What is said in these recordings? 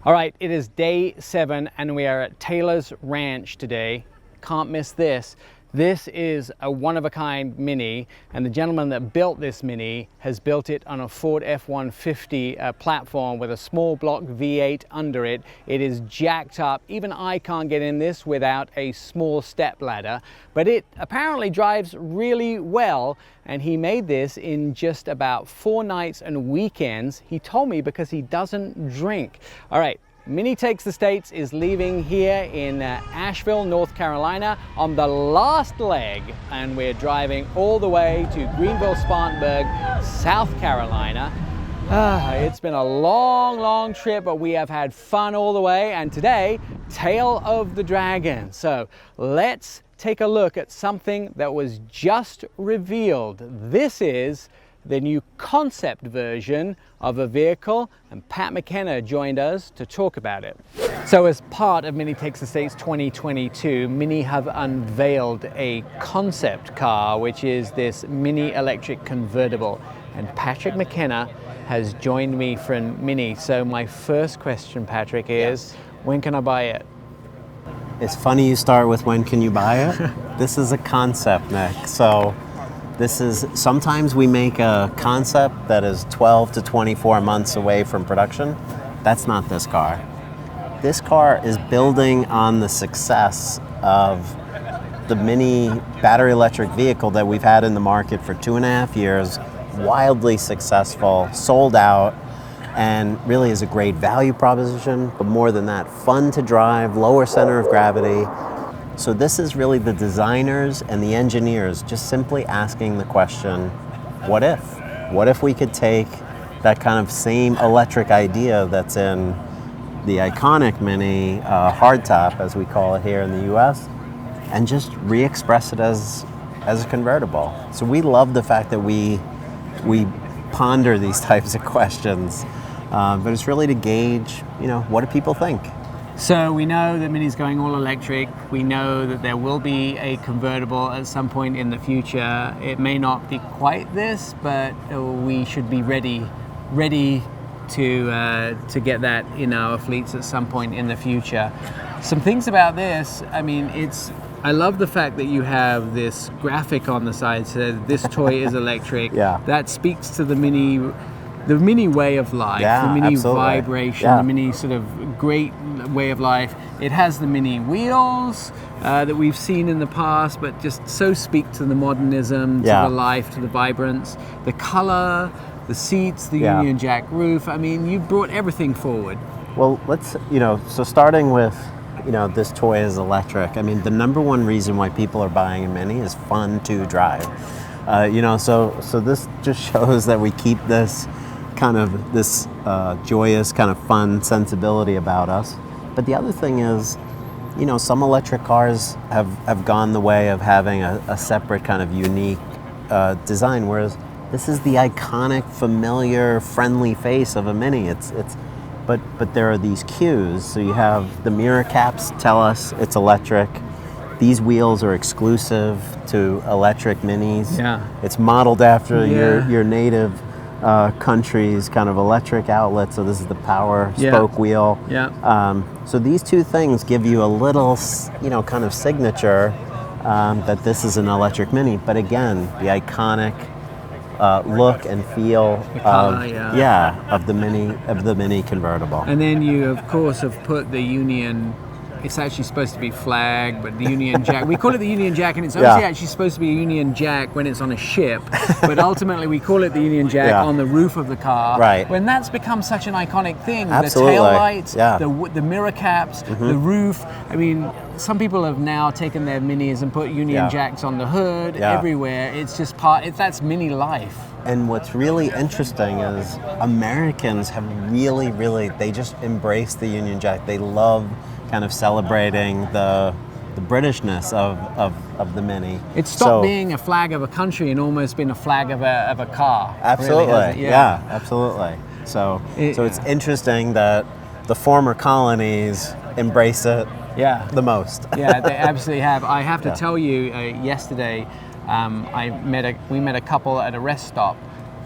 All right, it is day 7 and we are at Taylor's Ranch today. Can't miss this. This is a one-of-a-kind Mini, and the gentleman that built this Mini has built it on a Ford F-150 platform with a small block V8 under it. It is jacked up. Even I can't get in this without a small step ladder, but it apparently drives really well, and he made this in just about 4 nights and weekends. He told me because he doesn't drink. All right. Mini Takes the States is leaving here in Asheville, North Carolina on the last leg, and we're driving all the way to Greenville, Spartanburg, South Carolina. It's been a long trip, but we have had fun all the way, and today, Tail of the Dragon. So let's take a look at something that was just revealed. This is the new concept version of a vehicle, and Pat McKenna joined us to talk about it. So as part of Mini Takes the States 2022, Mini have unveiled a concept car, which is this Mini electric convertible, and Patrick McKenna has joined me from Mini. So my first question, Patrick, is when can I buy it? It's funny you start with when can you buy it? This is a concept, Nick. So this is, sometimes we make a concept that is 12 to 24 months away from production. That's not this car. This car is building on the success of the Mini battery electric vehicle that we've had in the market for 2.5 years, wildly successful, sold out, and really is a great value proposition, but more than that, fun to drive, lower center of gravity. So this is really the designers and the engineers just simply asking the question, what if? What if we could take that kind of same electric idea that's in the iconic Mini hardtop, as we call it here in the US, and just re-express it as a convertible? So we love the fact that we ponder these types of questions, but it's really to gauge, what do people think? So we know that Mini's going all electric. We know that there will be a convertible at some point in the future. It may not be quite this, but we should be ready to get that in our fleets at some point in the future. Some things about this, I love the fact that you have this graphic on the side says this toy is electric. Yeah. That speaks to the Mini way of life, the Mini absolutely. Vibration, the Mini sort of great way of life. It has the Mini wheels that we've seen in the past, but just so speak to the modernism, to the life, to the vibrance, the color, the seats, the Union Jack roof. You've brought everything forward. Well, let's, so starting with, this toy is electric. The number one reason why people are buying a Mini is fun to drive. So this just shows that we keep this kind of this joyous, kind of fun sensibility about us. But the other thing is, some electric cars have gone the way of having a separate kind of unique design, whereas this is the iconic, familiar, friendly face of a Mini. But there are these cues. So you have the mirror caps tell us it's electric. These wheels are exclusive to electric Minis. Yeah. It's modeled after your native country's kind of electric outlet. So this is the power spoke wheel. Yeah. So these two things give you a little, kind of signature that this is an electric Mini. But again, the iconic look and feel of the Mini convertible. And then you, of course, have put the Union. It's actually supposed to be flag, but the Union Jack, we call it the Union Jack, and it's actually supposed to be a Union Jack when it's on a ship, but ultimately we call it the Union Jack on the roof of the car. Right. When that's become such an iconic thing, Absolutely. The tail lights, Yeah. the mirror caps, the roof. Some people have now taken their Minis and put Union Jacks on the hood everywhere. It's just that's Mini life. And what's really interesting is Americans have really, they just embraced the Union Jack. They love kind of celebrating the Britishness of the Mini. It stopped being a flag of a country and almost been a flag of a car. Absolutely, really, absolutely. So it's interesting that the former colonies embrace it the most. Yeah, they absolutely have. I have to tell you, yesterday we met a couple at a rest stop,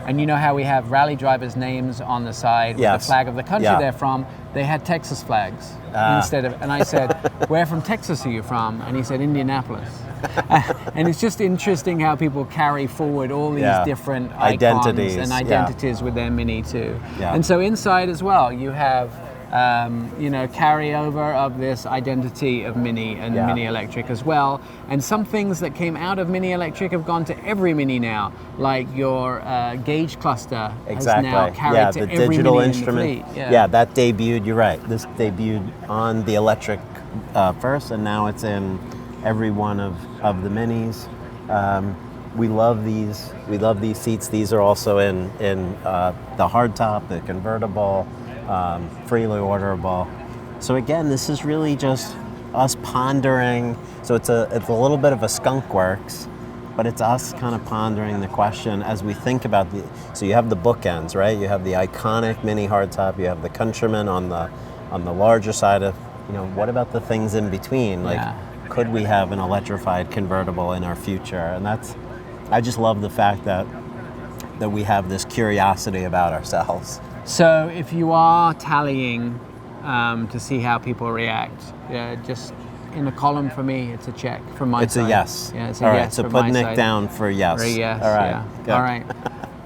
And you know how we have rally drivers' names on the side with the flag of the country they're from? They had Texas flags instead of, and I said, where from Texas are you from? And he said, Indianapolis. And it's just interesting how people carry forward all these different identities and identities with their Mini too. Yeah. And so inside as well, you have carryover of this identity of Mini and Mini Electric as well. And some things that came out of Mini Electric have gone to every Mini now, like your gauge cluster has now carried to the every digital Mini instrument. in the fleet. That debuted. You're right. This debuted on the Electric first, and now it's in every one of the Minis. We love these. We love these seats. These are also in the hardtop, the convertible. Freely orderable. So again, this is really just us pondering. So it's a little bit of a skunk works, but it's us kind of pondering the question as we think about so you have the bookends, right? You have the iconic Mini hardtop, you have the Countryman on the larger side of, what about the things in between? Like, could we have an electrified convertible in our future? And I just love the fact that we have this curiosity about ourselves. So if you are tallying to see how people react, just in the column for me, it's a check from my side. It's a yes. Yeah, it's a All yes right, so from put my Nick side. down for yes. For a yes, all right. yeah. Good. All right.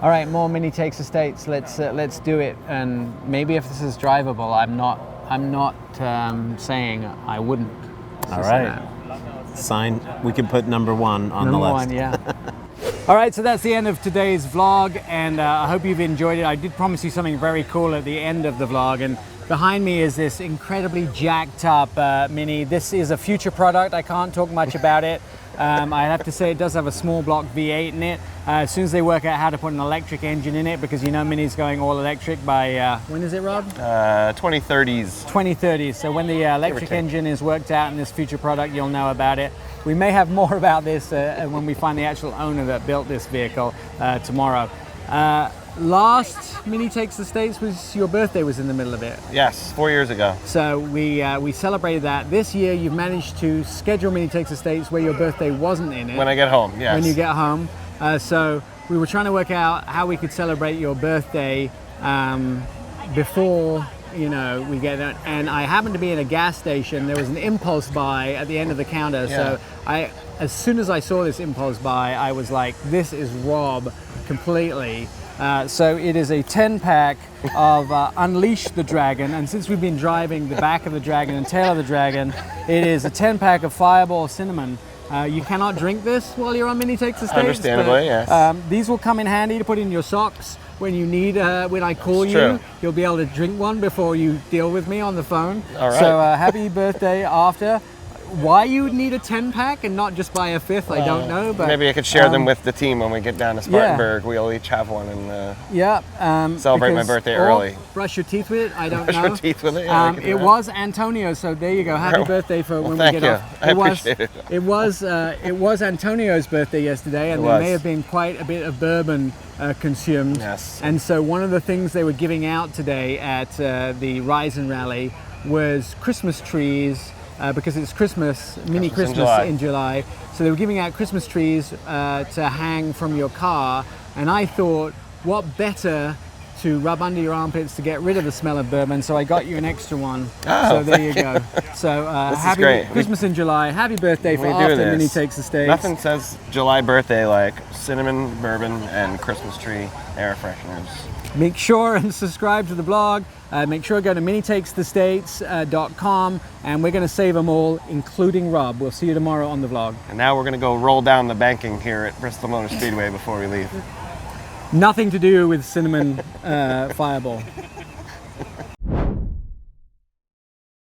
All right, more Mini Takes Estates. Let's do it. And maybe if this is drivable, I'm not saying I wouldn't. All right. Sign. We can put number 1 on the list. Number 1, yeah. All right, so that's the end of today's vlog, and I hope you've enjoyed it. I did promise you something very cool at the end of the vlog, and behind me is this incredibly jacked up Mini. This is a future product. I can't talk much about it. I have to say it does have a small block V8 in it. As soon as they work out how to put an electric engine in it, because Mini's going all electric by, when is it, Rob? 2030s. 2030s. So when the electric engine is worked out in this future product, you'll know about it. We may have more about this when we find the actual owner that built this vehicle tomorrow. Last Mini Takes Estates was your birthday was in the middle of it. Yes, 4 years ago. So we celebrated that. This year you've managed to schedule Mini Takes Estates where your birthday wasn't in it. When I get home, yes. When you get home. So we were trying to work out how we could celebrate your birthday before we get that. And I happened to be in a gas station. There was an impulse buy at the end of the counter. Yeah. So as soon as I saw this impulse buy, I was like, this is Rob completely. So it is a 10-pack of Unleash the Dragon, and since we've been driving the back of the Dragon and tail of the Dragon, it is a 10-pack of Fireball Cinnamon. You cannot drink this while you're on Mini Takes Estates. Understandably, but, yes. These will come in handy to put in your socks when you need, when I call you. True. You'll be able to drink one before you deal with me on the phone. All right. So happy birthday after. Why you would need a 10-pack and not just buy a 5th, I don't know. But maybe I could share them with the team when we get down to Spartanburg. We'll each have one and celebrate my birthday early. Brush your teeth with it. I don't know. Brush your teeth with it. Yeah, it was Antonio, so there you go. Happy birthday for when we get off. I appreciate it. It was Antonio's birthday yesterday, and there may have been quite a bit of bourbon consumed. Yes. And so one of the things they were giving out today at the Ryzen Rally was Christmas trees. Because it's Christmas, Mini Christmas in July. So they were giving out Christmas trees to hang from your car. And I thought, what better to rub under your armpits to get rid of the smell of bourbon. So I got you an extra one. Oh, so there you go. So happy Christmas in July. Happy birthday for after Mini Takes Estates. Nothing says July birthday like cinnamon, bourbon, and Christmas tree air fresheners. Make sure and subscribe to the blog. Make sure to go to minitakesthestates.com, and we're going to save them all, including Rob. We'll see you tomorrow on the vlog. And now we're going to go roll down the banking here at Bristol Motor Speedway before we leave. Nothing to do with cinnamon fireball.